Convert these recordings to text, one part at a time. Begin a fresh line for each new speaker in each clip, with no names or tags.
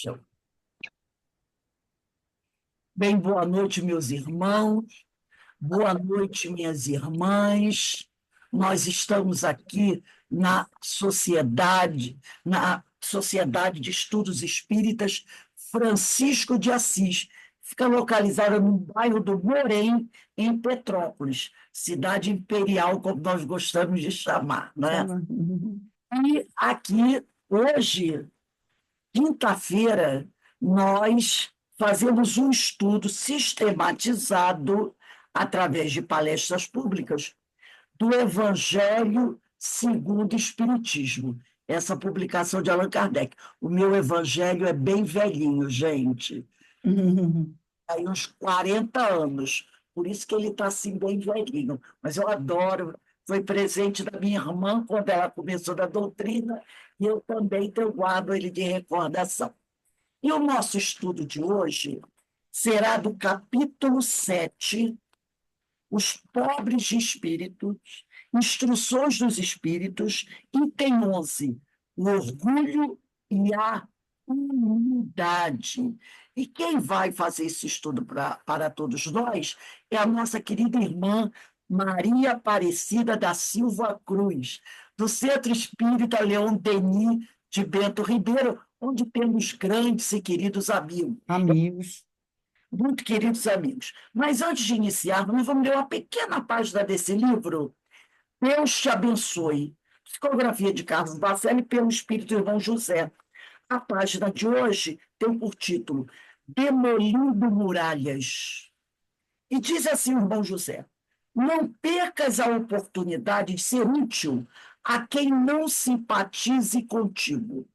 Show. Bem, boa noite, meus irmãos, boa noite, minhas irmãs. Nós estamos aqui na Sociedade de Estudos Espíritas Francisco de Assis. Fica localizada no bairro do Borém, em Petrópolis, cidade imperial, como nós gostamos de chamar, não é? E aqui, hoje, quinta-feira, nós fazemos um estudo sistematizado, através de palestras públicas, do Evangelho segundo o Espiritismo. Essa publicação de Allan Kardec. O meu evangelho é bem velhinho, gente. Aí uns 40 anos. Por isso que ele está assim bem velhinho. Mas eu adoro. Foi presente da minha irmã quando ela começou da doutrina, e eu também guardo ele de recordação. E o nosso estudo de hoje será do capítulo 7, Os Pobres de Espíritos, Instruções dos Espíritos, item 11, o orgulho e a humildade. E quem vai fazer esse estudo para todos nós é a nossa querida irmã Maria Aparecida da Silva Cruz, do Centro Espírita Leon Denis de Bento Ribeiro, onde temos grandes e queridos amigos,
Amigos.
muito queridos amigos. Mas antes de iniciar, nós vamos ler uma pequena página desse livro, Deus te abençoe. Psicografia de Carlos Bacelli pelo Espírito Irmão José. A página de hoje tem por título Demolindo Muralhas. E diz assim o irmão José: não percas a oportunidade de ser útil a quem não simpatize contigo.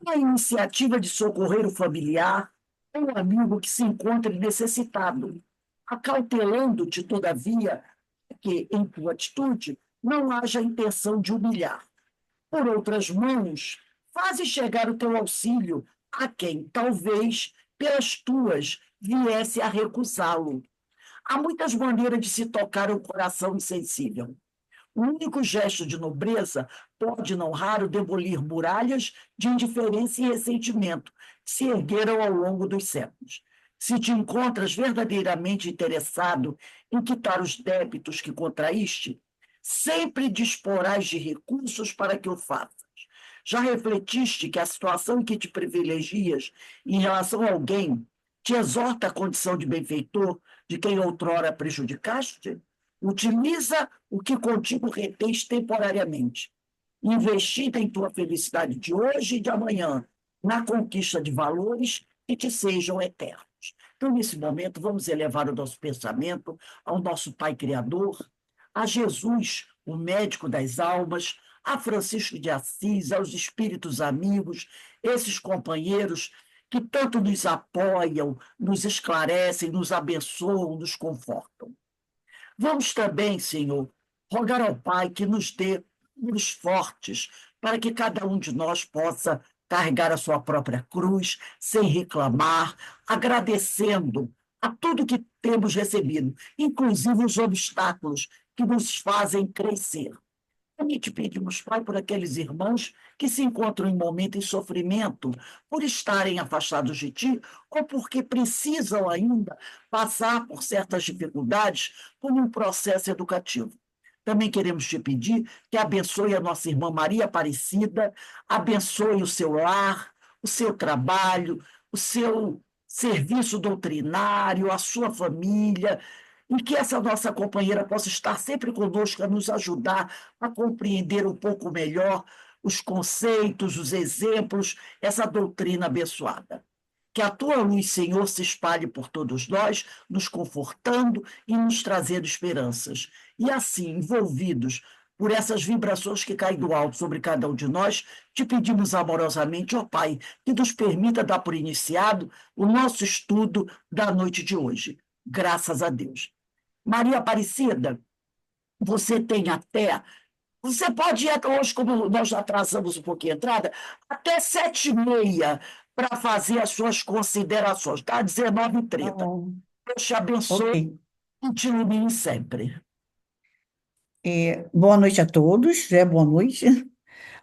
A iniciativa de socorrer o familiar ou um amigo que se encontre necessitado, acautelando-te, todavia, que, em tua atitude, não haja intenção de humilhar. Por outras mãos, faze chegar o teu auxílio a quem, talvez, pelas tuas, viesse a recusá-lo. Há muitas maneiras de se tocar o coração insensível. O único gesto de nobreza pode, não raro, demolir muralhas de indiferença e ressentimento que se ergueram ao longo dos séculos. Se te encontras verdadeiramente interessado em quitar os débitos que contraíste, sempre disporás de recursos para que o faças. Já refletiste que a situação em que te privilegias em relação a alguém te exorta à condição de benfeitor de quem outrora prejudicaste? Utiliza o que contigo retens temporariamente, investida em tua felicidade de hoje e de amanhã, na conquista de valores que te sejam eternos. Então, nesse momento, vamos elevar o nosso pensamento ao nosso Pai Criador, a Jesus, o médico das almas, a Francisco de Assis, aos espíritos amigos, esses companheiros que tanto nos apoiam, nos esclarecem, nos abençoam, nos confortam. Vamos também, Senhor, rogar ao Pai que nos dê números fortes para que cada um de nós possa carregar a sua própria cruz sem reclamar, agradecendo a tudo que temos recebido, inclusive os obstáculos que nos fazem crescer. Também te pedimos, Pai, por aqueles irmãos que se encontram em momento de sofrimento, por estarem afastados de Ti, ou porque precisam ainda passar por certas dificuldades por um processo educativo. Também queremos te pedir que abençoe a nossa irmã Maria Aparecida, abençoe o seu lar, o seu trabalho, o seu serviço doutrinário, a sua família, e que essa nossa companheira possa estar sempre conosco a nos ajudar a compreender um pouco melhor os conceitos, os exemplos, essa doutrina abençoada. Que a tua luz, Senhor, se espalhe por todos nós, nos confortando e nos trazendo esperanças. E assim, envolvidos por essas vibrações que caem do alto sobre cada um de nós, te pedimos amorosamente, ó Pai, que nos permita dar por iniciado o nosso estudo da noite de hoje. Graças a Deus. Maria Aparecida, você tem até. Você pode ir hoje, como nós já atrasamos um pouquinho a entrada, até 7h30 para fazer as suas considerações, tá?
Tá
19h30.
bom.
Deus te abençoe
Ok.
e te ilumine sempre.
Boa noite a todos, boa noite.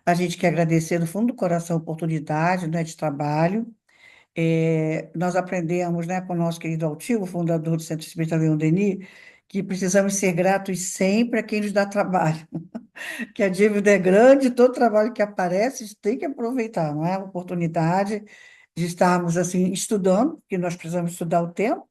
A gente quer agradecer do fundo do coração a oportunidade, né, de trabalho. Nós aprendemos, né, com o nosso querido Altivo, fundador do Centro Espírita Leon Denis, que precisamos ser gratos sempre a quem nos dá trabalho, que a dívida é grande, todo trabalho que aparece, a gente tem que aproveitar, não é? A oportunidade de estarmos, assim, estudando, que nós precisamos estudar o tempo.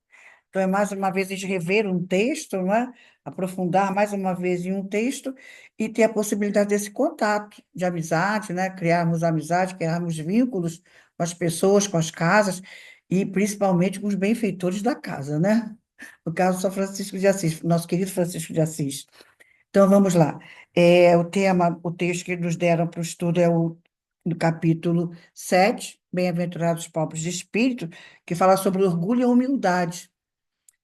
Então, é mais uma vez a gente rever um texto, não é? Aprofundar mais uma vez em um texto e ter a possibilidade desse contato de amizade, né? Criarmos amizade, criarmos vínculos com as pessoas, com as casas e principalmente com os benfeitores da casa, né? No caso, São Francisco de Assis, nosso querido Francisco de Assis. Então, vamos lá. O texto que nos deram para o estudo é o no capítulo 7, Bem-aventurados os pobres de espírito, que fala sobre orgulho e humildade.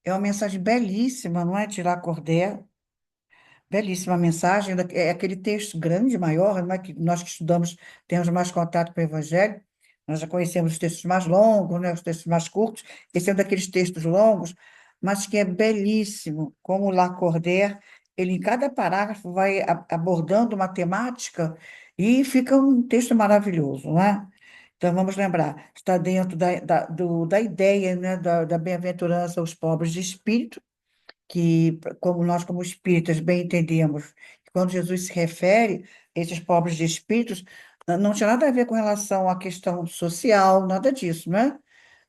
É uma mensagem belíssima, não é, de Lacordaire? Belíssima mensagem. É aquele texto grande, maior, não é, que nós que estudamos temos mais contato com o Evangelho. Nós já conhecemos os textos mais longos, né, os textos mais curtos. Esse é um daqueles textos longos, mas que é belíssimo. Como Lacordaire, ele em cada parágrafo vai abordando uma temática e fica um texto maravilhoso, não é? Então, vamos lembrar, está dentro da ideia, né, da bem-aventurança aos pobres de espírito, que, como nós, como espíritas, bem entendemos, que quando Jesus se refere a esses pobres de espíritos, não tinha nada a ver com relação à questão social, nada disso, né?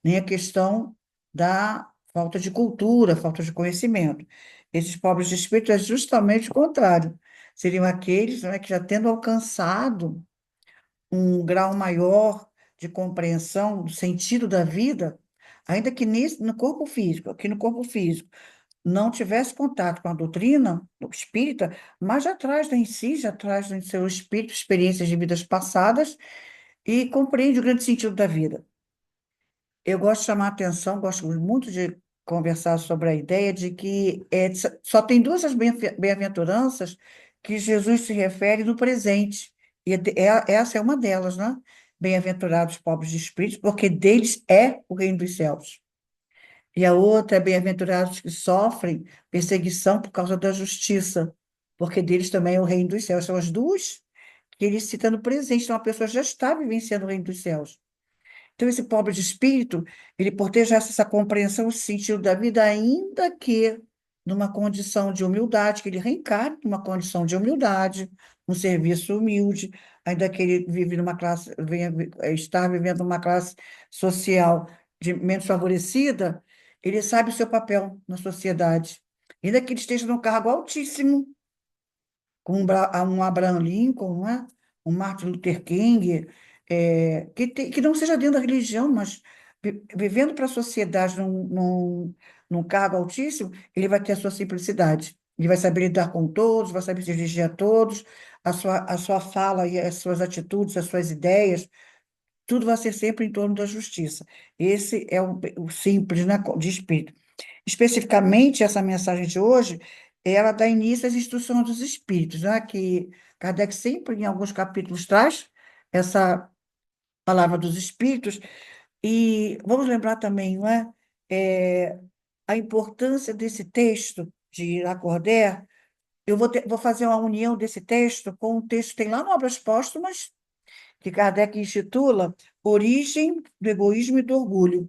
Nem a questão da falta de cultura, falta de conhecimento. Esses pobres de espírito é justamente o contrário. Seriam aqueles, né, que já tendo alcançado um grau maior de compreensão do sentido da vida, ainda que no corpo físico, aqui no corpo físico, não tivesse contato com a doutrina espírita, mas já traz em si, já traz em seu espírito experiências de vidas passadas e compreende o grande sentido da vida. Eu gosto de chamar a atenção, gosto muito de conversar sobre a ideia de que só tem duas as bem-aventuranças que Jesus se refere no presente, e essa é uma delas, né? Bem-aventurados os pobres de espírito, porque deles é o reino dos céus. E a outra é bem-aventurados que sofrem perseguição por causa da justiça, porque deles também é o reino dos céus. São as duas que ele cita no presente. Então, a pessoa já está vivenciando o reino dos céus. Então, esse pobre de espírito, ele por ter já essa compreensão, esse sentido da vida, ainda que numa condição de humildade, que ele reencarne numa condição de humildade, um serviço humilde, ainda que ele vive numa classe, está vivendo numa classe social de menos favorecida, ele sabe o seu papel na sociedade. Ainda que ele esteja num cargo altíssimo, como um Abraham Lincoln, não é? Um Martin Luther King, que não seja dentro da religião, mas vivendo para a sociedade num cargo altíssimo, ele vai ter a sua simplicidade. Ele vai saber lidar com todos, vai saber se dirigir a todos, a sua fala e as suas atitudes, as suas ideias, tudo vai ser sempre em torno da justiça. Esse é o simples, né, de espírito. Especificamente, essa mensagem de hoje, ela dá início às instruções dos espíritos, né? Que Kardec sempre, em alguns capítulos, traz essa palavra dos espíritos. E vamos lembrar também, não é? É, a importância desse texto de Lacordaire. Eu vou fazer uma união desse texto com um texto que tem lá no Obras Póstumas, que Kardec intitula Origem do Egoísmo e do Orgulho.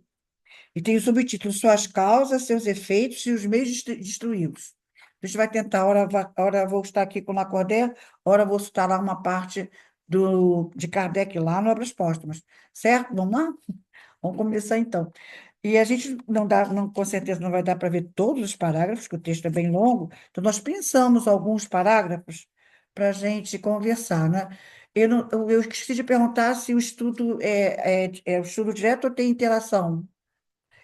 E tem o subtítulo Suas causas, seus efeitos e os meios de destruí-los. A gente vai tentar, ora vou estar aqui com Lacordaire, ora vou citar lá uma parte de Kardec lá no Obras Póstumas. Certo? Vamos lá? Vamos começar então. E a gente não dá, não, com certeza não vai dar para ver todos os parágrafos, que o texto é bem longo, então nós pensamos alguns parágrafos para a gente conversar, né? Eu esqueci de perguntar se o estudo é o estudo direto ou tem interação.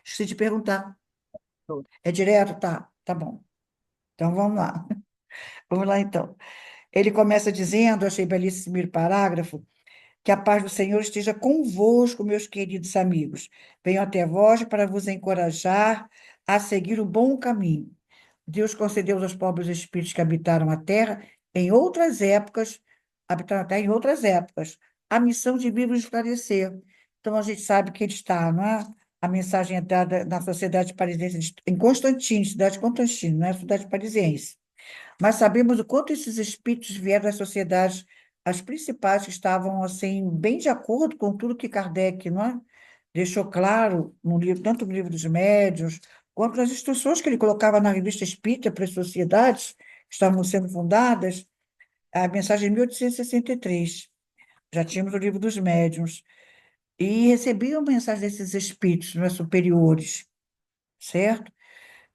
Esqueci de perguntar. É direto? Tá bom. Então vamos lá. Vamos lá então. Ele começa dizendo, achei belíssimo esse primeiro parágrafo, que a paz do Senhor esteja convosco, meus queridos amigos. Venho até vós para vos encorajar a seguir o bom caminho. Deus concedeu aos pobres espíritos que habitaram a terra em outras épocas, habitaram a terra em outras épocas, a missão de vir nos esclarecer. Então, a gente sabe que ele está, não é? A mensagem é dada na sociedade parisiense, em Constantino, cidade de Constantino, não é? Cidade parisiense. Mas sabemos o quanto esses espíritos vieram das sociedades, as principais que estavam, assim, bem de acordo com tudo que Kardec, não é? deixou claro no livro, tanto no livro dos médiuns, quanto nas instruções que ele colocava na revista Espírita para as sociedades que estavam sendo fundadas, a mensagem de 1863. Já tínhamos o livro dos médiuns. E recebiam mensagem desses espíritos, né, superiores, certo?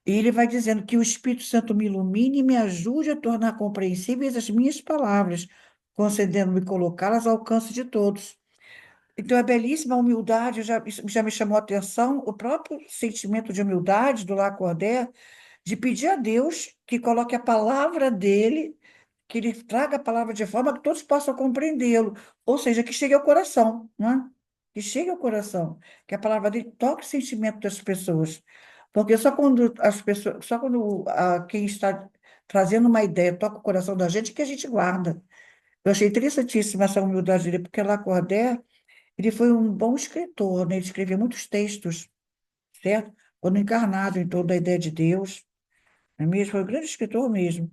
E ele vai dizendo que o Espírito Santo me ilumine e me ajude a tornar compreensíveis as minhas palavras, concedendo-me colocá-las ao alcance de todos. Então, é belíssima a humildade, isso já me chamou a atenção, o próprio sentimento de humildade do Lacordaire, de pedir a Deus que coloque a palavra dele, que ele traga a palavra de forma que todos possam compreendê-lo, ou seja, que chegue ao coração, não é? Que chegue ao coração, que a palavra dele toque o sentimento das pessoas. Porque só quando as pessoas, só quando quem está trazendo uma ideia toca o coração da gente, que a gente guarda. Eu achei interessantíssima essa humildade dele, porque Lacordaire ele foi um bom escritor, né? Ele escreveu muitos textos, certo? Quando encarnado em torno da ideia de Deus, não é mesmo? Foi um grande escritor mesmo.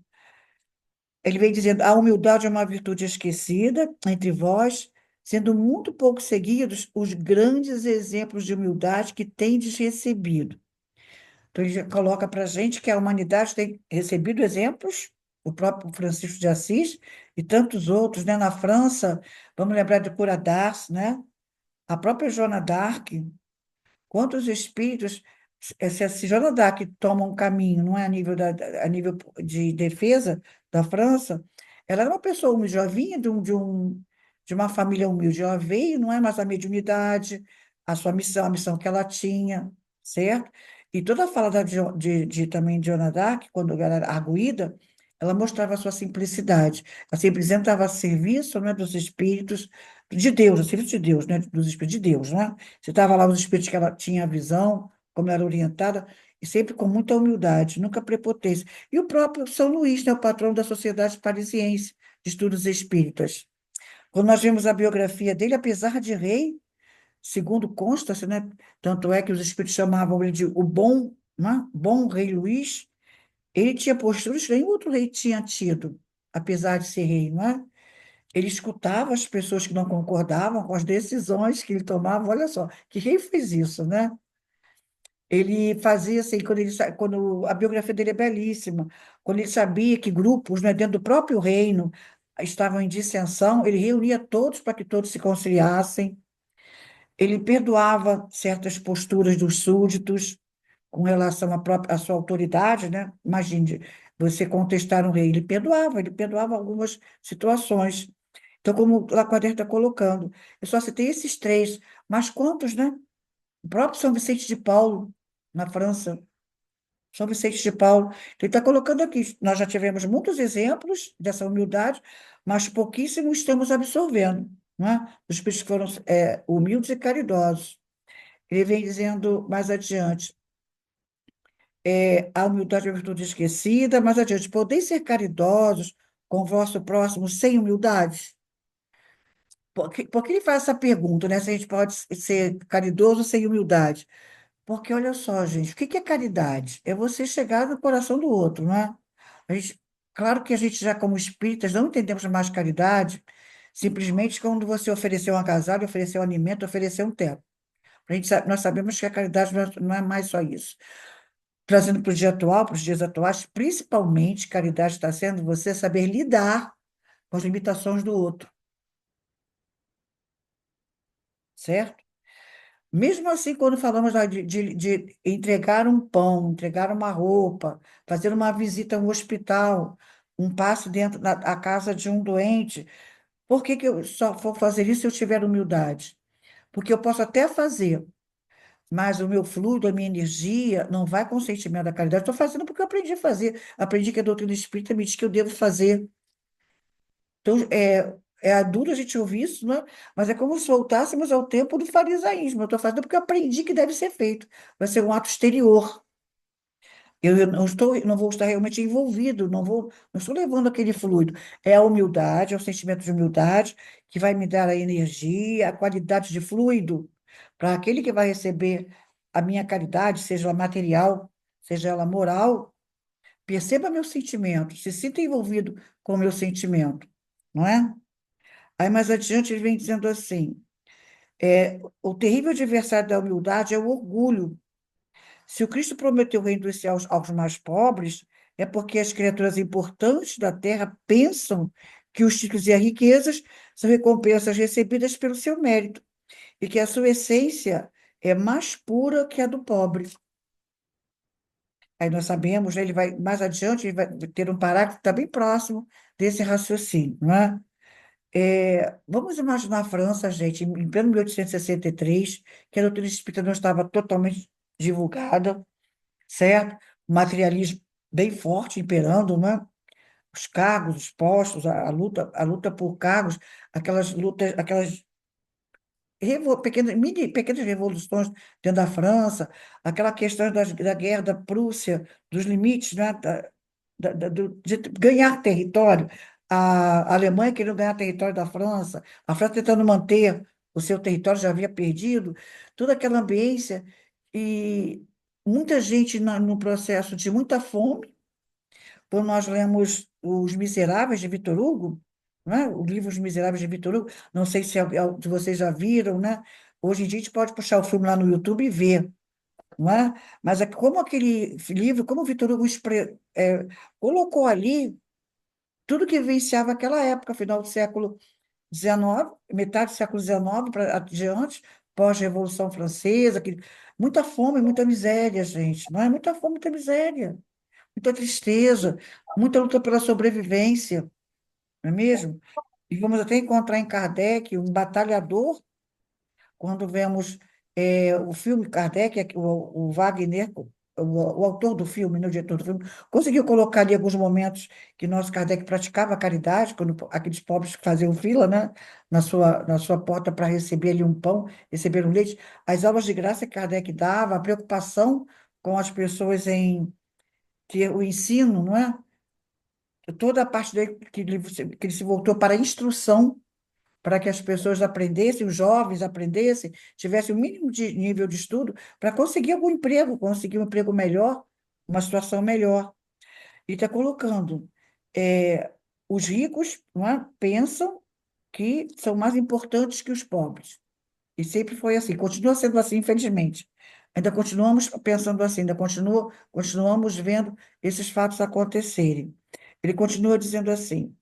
Ele vem dizendo: a humildade é uma virtude esquecida entre vós, sendo muito pouco seguidos os grandes exemplos de humildade que tendes recebido. Então, ele já coloca para a gente que a humanidade tem recebido exemplos, o próprio Francisco de Assis e tantos outros, né? Na França, vamos lembrar de Cura d'Ars, né? A própria Joana d'Arc. Quantos espíritos, se a Joana d'Arc toma um caminho, não é a nível de defesa da França, ela era uma pessoa humilde, ela vinha de uma família humilde, ela veio, não é mais a mediunidade, a sua missão, a missão que ela tinha, certo? E toda a fala também de Joana d'Arc, quando ela era arguída, ela mostrava a sua simplicidade. Ela sempre estava a serviço, não é, dos espíritos de Deus, a serviço de Deus, né? Dos espíritos de Deus, né? Você estava lá, os espíritos que ela tinha a visão, como ela era orientada, e sempre com muita humildade, nunca prepotência. E o próprio São Luís, né, o patrão da Sociedade Parisiense de Estudos Espíritas. Quando nós vemos a biografia dele, apesar de rei, segundo consta-se, né, tanto é que os espíritos chamavam ele de o bom, né, bom rei Luís, ele tinha posturas que nenhum outro rei tinha tido, apesar de ser rei, não é? Ele escutava as pessoas que não concordavam com as decisões que ele tomava. Olha só, que rei fez isso, né? Ele fazia assim, quando a biografia dele é belíssima, quando ele sabia que grupos, né, dentro do próprio reino estavam em dissensão, ele reunia todos para que todos se conciliassem. Ele perdoava certas posturas dos súditos com relação à sua autoridade, né? Imagine você contestar um rei, ele perdoava algumas situações. Então, como o Lacordaire está colocando, eu só citei esses três, mas quantos, né? O próprio São Vicente de Paulo, na França, São Vicente de Paulo. Então, ele está colocando aqui, nós já tivemos muitos exemplos dessa humildade, mas pouquíssimos estamos absorvendo, não é? Os espíritos que foram humildes e caridosos. Ele vem dizendo mais adiante, a humildade é uma virtude esquecida, mais adiante, podeis ser caridosos com o vosso próximo sem humildade? Por que ele faz essa pergunta, né? Se a gente pode ser caridoso sem humildade? Porque, olha só, gente, o que que é caridade? É você chegar no coração do outro, não é? A gente, claro que a gente já, como espíritas, não entendemos mais caridade simplesmente quando você ofereceu um agasalho, ofereceu um alimento, ofereceu um teto. Nós sabemos que a caridade não é mais só isso. Trazendo para o dia atual, para os dias atuais, principalmente, caridade está sendo você saber lidar com as limitações do outro, certo? Mesmo assim, quando falamos lá de entregar um pão, entregar uma roupa, fazer uma visita a um hospital, um passo dentro da casa de um doente, por que que eu só vou fazer isso se eu tiver humildade? Porque eu posso até fazer, mas o meu fluido, a minha energia, não vai com o sentimento da caridade. Estou fazendo porque eu aprendi a fazer. Aprendi que a doutrina espírita me diz que eu devo fazer. Então, é duro a gente ouvir isso, né? Mas é como se voltássemos ao tempo do farisaísmo. Eu estou fazendo porque eu aprendi que deve ser feito. Vai ser um ato exterior. Eu não vou estar realmente envolvido, não estou levando aquele fluido. É a humildade, é o sentimento de humildade que vai me dar a energia, a qualidade de fluido para aquele que vai receber a minha caridade, seja ela material, seja ela moral, perceba meu sentimento, se sinta envolvido com o meu sentimento, não é? Aí mais adiante ele vem dizendo assim: O terrível adversário da humildade é o orgulho. Se o Cristo prometeu o reino dos céus aos mais pobres, é porque as criaturas importantes da terra pensam que os títulos e as riquezas são recompensas recebidas pelo seu mérito e que a sua essência é mais pura que a do pobre. Aí nós sabemos, né, ele vai mais adiante, ele vai ter um parágrafo que está bem próximo desse raciocínio, não é? Vamos imaginar a França, gente, em pleno 1863, que a doutrina espírita não estava totalmente divulgada, certo? O materialismo bem forte imperando, né? Os cargos, os postos, a luta por cargos, aquelas lutas, aquelas pequenas revoluções dentro da França, aquela questão da guerra da Prússia, dos limites, né? De ganhar território, a Alemanha querendo ganhar território da França, a França tentando manter o seu território, já havia perdido, toda aquela ambiência, e muita gente no processo de muita fome. Quando nós lemos Os Miseráveis de Victor Hugo, né? O livro Os Miseráveis de Victor Hugo, não sei se vocês já viram, né? Hoje em dia a gente pode puxar o filme lá no YouTube e ver, não é? Mas é como aquele livro, como o Victor Hugo colocou ali tudo que vivenciava aquela época, final do século XIX, metade do século XIX para adiante, pós-Revolução Francesa, muita fome, muita miséria, gente, não é? Muita fome, muita miséria, muita tristeza, muita luta pela sobrevivência, não é mesmo? E vamos até encontrar em Kardec um batalhador, quando vemos o filme Kardec, o Wagner, o autor do filme, né, o diretor do filme, conseguiu colocar ali alguns momentos que nosso Kardec praticava a caridade, quando aqueles pobres que faziam fila, né, na sua porta para receber ali um pão, receber um leite, as aulas de graça que Kardec dava, a preocupação com as pessoas em ter o ensino, não é? Toda a parte dele que ele se voltou para a instrução, para que as pessoas aprendessem, os jovens aprendessem, tivessem o mínimo de nível de estudo para conseguir algum emprego, conseguir um emprego melhor, uma situação melhor. E está colocando, é, os ricos, não é, pensam que são mais importantes que os pobres. E sempre foi assim, continua sendo assim, infelizmente. Ainda continuamos pensando assim, continuamos vendo esses fatos acontecerem. Ele continua dizendo assim: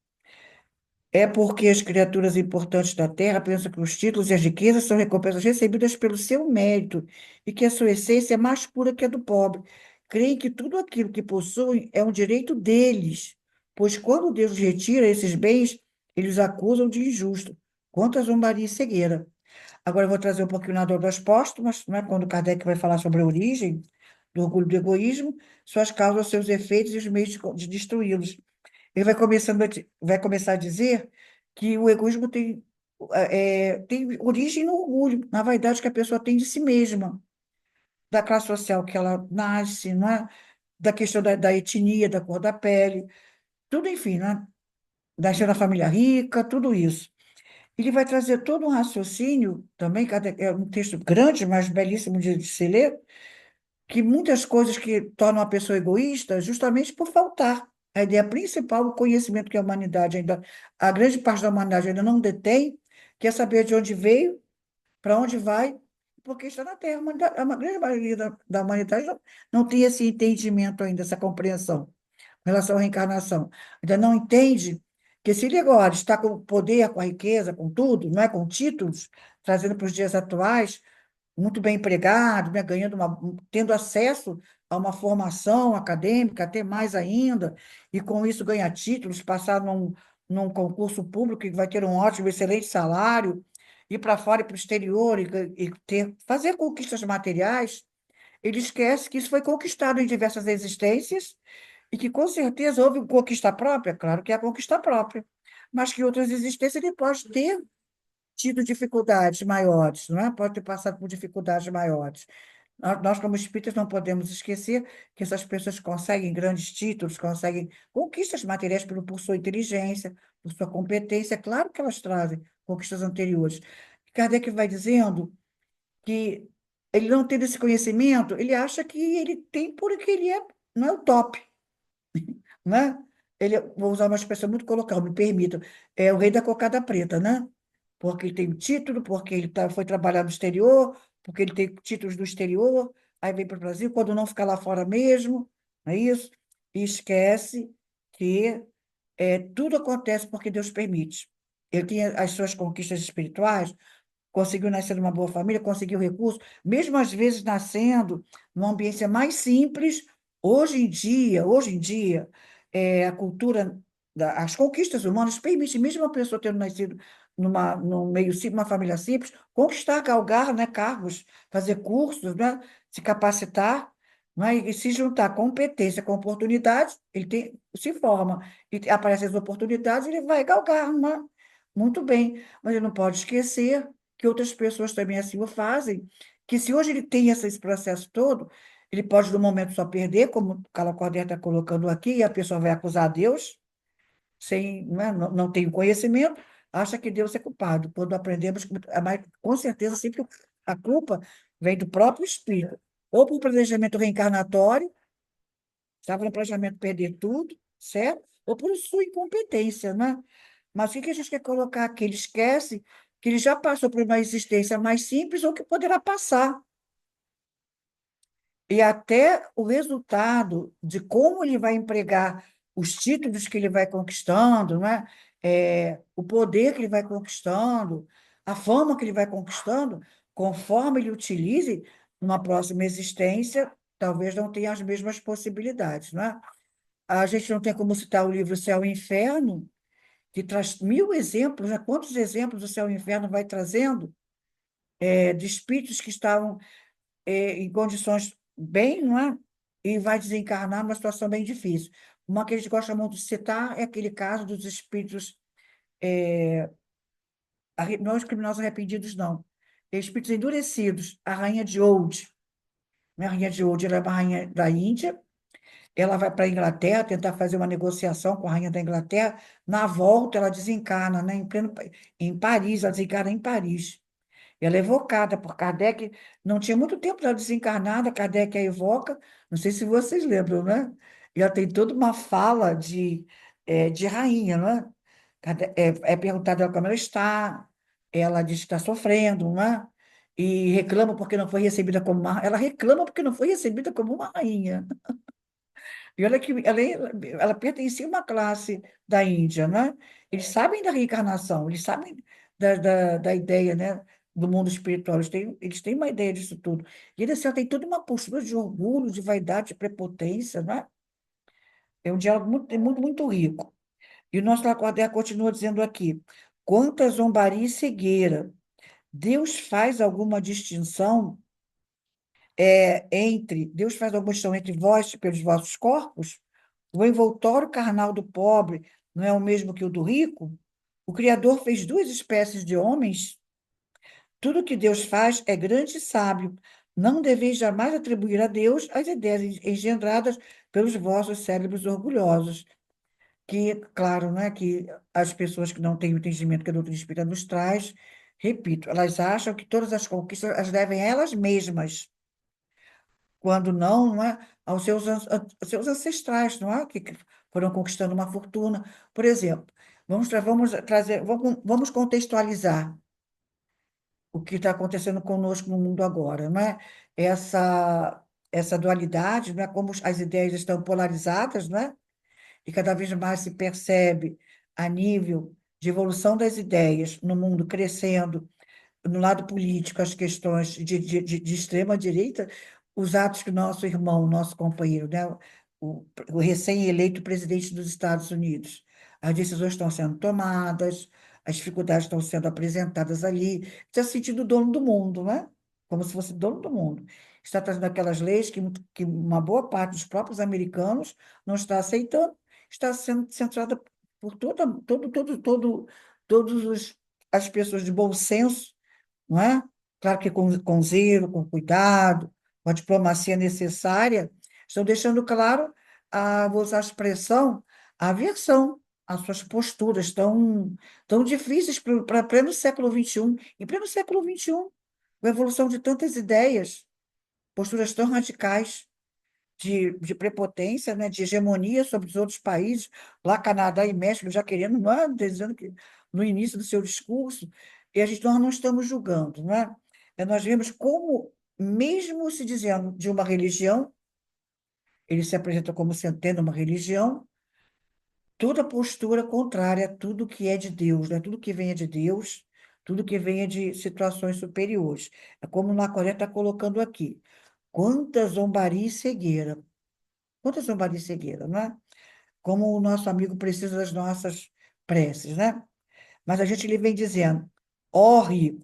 é porque as criaturas importantes da terra pensam que os títulos e as riquezas são recompensas recebidas pelo seu mérito e que a sua essência é mais pura que a do pobre. Creem que tudo aquilo que possuem é um direito deles, pois quando Deus retira esses bens, eles acusam de injusto, quanto a zombaria e cegueira. Agora eu vou trazer um pouquinho na dor das póstumas, né, quando Kardec vai falar sobre a origem do orgulho e do egoísmo, suas causas, seus efeitos e os meios de destruí-los. Ele vai começar a dizer que o egoísmo tem origem no orgulho, na vaidade que a pessoa tem de si mesma, da classe social que ela nasce, não é? Da questão da etnia, da cor da pele, tudo, enfim, né? Nascer na família rica, tudo isso. Ele vai trazer todo um raciocínio, também, é um texto grande, mas belíssimo de se ler, que muitas coisas que tornam a pessoa egoísta, justamente por faltar. A ideia principal, o conhecimento que a grande parte da humanidade ainda não detém, que é saber de onde veio, para onde vai, porque está na Terra. A grande maioria da humanidade não tem esse entendimento ainda, essa compreensão em relação à reencarnação. Ainda não entende que se ele agora está com o poder, com a riqueza, com tudo, não é, com títulos, trazendo para os dias atuais, muito bem empregado, né, tendo acesso a uma formação acadêmica, até mais ainda, e com isso ganhar títulos, passar num concurso público que vai ter um ótimo, excelente salário, ir para fora e para o exterior fazer conquistas materiais, ele esquece que isso foi conquistado em diversas existências e que com certeza houve conquista própria, claro que é a conquista própria, mas que outras existências ele pode ter tido dificuldades maiores, não é? Pode ter passado por dificuldades maiores. Nós, como espíritas, não podemos esquecer que essas pessoas conseguem grandes títulos, conseguem conquistas materiais por sua inteligência, por sua competência. É claro que elas trazem conquistas anteriores. Kardec vai dizendo que ele não tendo esse conhecimento, ele acha que ele tem porque ele não é o top, né? Vou usar uma expressão muito coloquial, me permitam, é o rei da cocada preta, né? porque ele tem um título, porque foi trabalhar no exterior, porque ele tem títulos do exterior, aí vem para o Brasil, quando não fica lá fora mesmo, não é isso? E esquece que tudo acontece porque Deus permite. Ele tinha as suas conquistas espirituais, conseguiu nascer numa boa família, conseguiu recursos, mesmo às vezes nascendo numa ambiência mais simples, hoje em dia, a cultura, as conquistas humanas permitem, mesmo uma pessoa tendo nascido num meio simples, uma família simples, conquistar, galgar, né, cargos, fazer cursos, né, se capacitar, né, e se juntar competência com oportunidade, se forma, e aparecem as oportunidades, ele vai galgar, né, muito bem, mas ele não pode esquecer que outras pessoas também assim o fazem, que se hoje ele tem esse processo todo, ele pode, no momento, só perder, como o Carla Cordeiro está colocando aqui, e a pessoa vai acusar Deus, sem, não tem o conhecimento, acha que Deus é culpado. Quando aprendemos, mas, com certeza, sempre a culpa vem do próprio espírito, ou por planejamento reencarnatório, estava no planejamento perder tudo, certo? Ou por sua incompetência, né? Mas o que que a gente quer colocar aqui? Ele esquece que ele já passou por uma existência mais simples ou que poderá passar. E até o resultado de como ele vai empregar os títulos que ele vai conquistando, né? O poder que ele vai conquistando, a fama que ele vai conquistando, conforme ele utilize numa próxima existência, talvez não tenha as mesmas possibilidades, né? A gente não tem como citar o livro Céu e Inferno, que traz 1000 exemplos, né? Quantos exemplos o Céu e o Inferno vai trazendo de espíritos que estavam em condições bem, não é? E vai desencarnar numa situação bem difícil. Uma que a gente gosta muito de citar é aquele caso dos espíritos, não os criminosos arrependidos, não. Espíritos endurecidos, a rainha de Old. Né? A rainha de Old, ela é uma rainha da Índia, ela vai para a Inglaterra tentar fazer uma negociação com a rainha da Inglaterra. Na volta, ela desencarna, né? Em Paris, ela desencarna em Paris. Ela é evocada por Kardec. Não tinha muito tempo dela desencarnada, Kardec a evoca. Não sei se vocês lembram, né? E ela tem toda uma fala de rainha, né? É perguntado ela como ela está, ela diz que está sofrendo, né? E reclama porque não foi recebida como uma... Ela reclama porque não foi recebida como uma rainha. E olha que ela pertencia a uma classe da Índia, né? Eles sabem da reencarnação, eles sabem da ideia, né? Do mundo espiritual, eles têm uma ideia disso tudo. E eles assim, têm toda uma postura de orgulho, de vaidade, de prepotência, né? É um diálogo muito, muito, muito rico. E o nosso Lacordaire continua dizendo aqui: quanto a zombaria e cegueira, Deus faz alguma distinção Deus faz alguma distinção entre vós pelos vossos corpos? O envoltório carnal do pobre não é o mesmo que o do rico? O Criador fez duas espécies de homens. Tudo que Deus faz é grande e sábio. Não deveis jamais atribuir a Deus as ideias engendradas pelos vossos cérebros orgulhosos. Que, claro, né, que as pessoas que não têm o entendimento que a doutrina espírita nos traz, repito, elas acham que todas as conquistas as devem a elas mesmas quando não, não é? Aos seus ancestrais, não é? Que foram conquistando uma fortuna. Por exemplo, vamos contextualizar o que está acontecendo conosco no mundo agora, não é? Essa dualidade, não é? Como as ideias estão polarizadas, não é? E cada vez mais se percebe a nível de evolução das ideias no mundo crescendo no lado político, as questões de extrema direita, os atos que o nosso irmão, nosso companheiro, né, o recém-eleito presidente dos Estados Unidos, as decisões estão sendo tomadas, as dificuldades estão sendo apresentadas ali, está se sentindo dono do mundo, né? Como se fosse dono do mundo. Está trazendo aquelas leis que uma boa parte dos próprios americanos não está aceitando, está sendo centrada por todos as pessoas de bom senso, não é? Claro que com zelo, com cuidado, com a diplomacia necessária, estão deixando claro, vou usar a expressão, a aversão às suas posturas tão difíceis para pleno século XXI. Em pleno século XXI, com a evolução de tantas ideias, posturas tão radicais de prepotência, né, de hegemonia sobre os outros países, lá Canadá e México já querendo, não é? Dizendo que no início do seu discurso, E nós não estamos julgando, não é? Nós vemos como, mesmo se dizendo de uma religião, ele se apresenta como sendo tendo uma religião, toda postura contrária a tudo que é de Deus, né? Tudo que venha de Deus, tudo que venha de situações superiores. É como o Nacoré está colocando aqui. Quanta zombaria e cegueira. Quanta zombaria e cegueira, não é? Como o nosso amigo precisa das nossas preces, né? Mas a gente lhe vem dizendo: orre,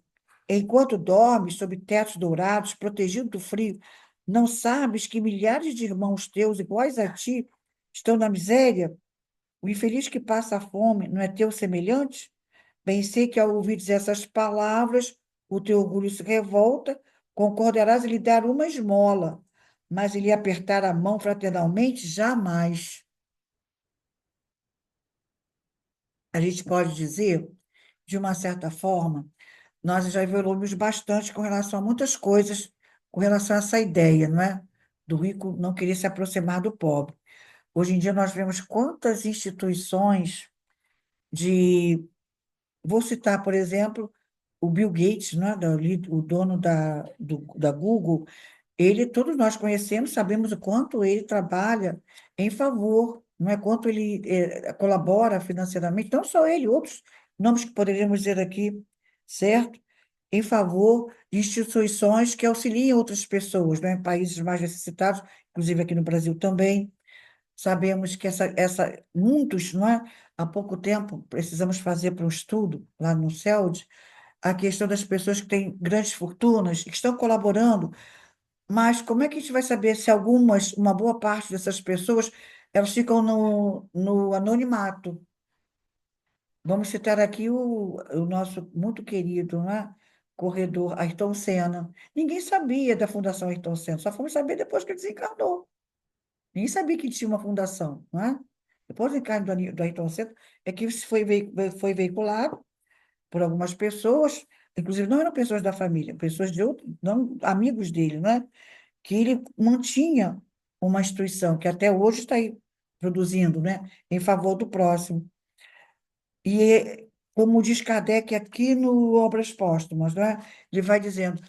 enquanto dormes sob tetos dourados, protegido do frio, não sabes que milhares de irmãos teus, iguais a ti, estão na miséria? O infeliz que passa fome não é teu semelhante? Bem sei que ao ouvir essas palavras, o teu orgulho se revolta, concordarás em lhe dar uma esmola, mas em lhe apertar a mão fraternalmente, jamais. A gente pode dizer, de uma certa forma, nós já evoluímos bastante com relação a muitas coisas, com relação a essa ideia, não é? Do rico não querer se aproximar do pobre. Hoje em dia nós vemos quantas instituições de... Vou citar, por exemplo, o Bill Gates, né, o dono da Google. Ele, todos nós conhecemos, sabemos o quanto ele trabalha em favor, não é? Quanto ele colabora financeiramente, não só ele, outros nomes que poderíamos dizer aqui, certo? Em favor de instituições que auxiliem outras pessoas, né? Em países mais necessitados, inclusive aqui no Brasil também. Sabemos que muitos, não é? Há pouco tempo, precisamos fazer para um estudo lá no CELD, a questão das pessoas que têm grandes fortunas e que estão colaborando, mas como é que a gente vai saber se uma boa parte dessas pessoas, elas ficam no anonimato? Vamos citar aqui o nosso muito querido, né, corredor Ayrton Senna. Ninguém sabia da Fundação Ayrton Senna, só fomos saber depois que ele desencarnou. Ninguém sabia que tinha uma fundação, não é? Depois do encarno do Ayrton Senna, é que isso foi veiculado por algumas pessoas, inclusive não eram pessoas da família, pessoas de outros, não, amigos dele, né? Que ele mantinha uma instituição que até hoje está aí produzindo, né? Em favor do próximo. E, como diz Kardec aqui no Obras Póstumas, né? Ele vai dizendo,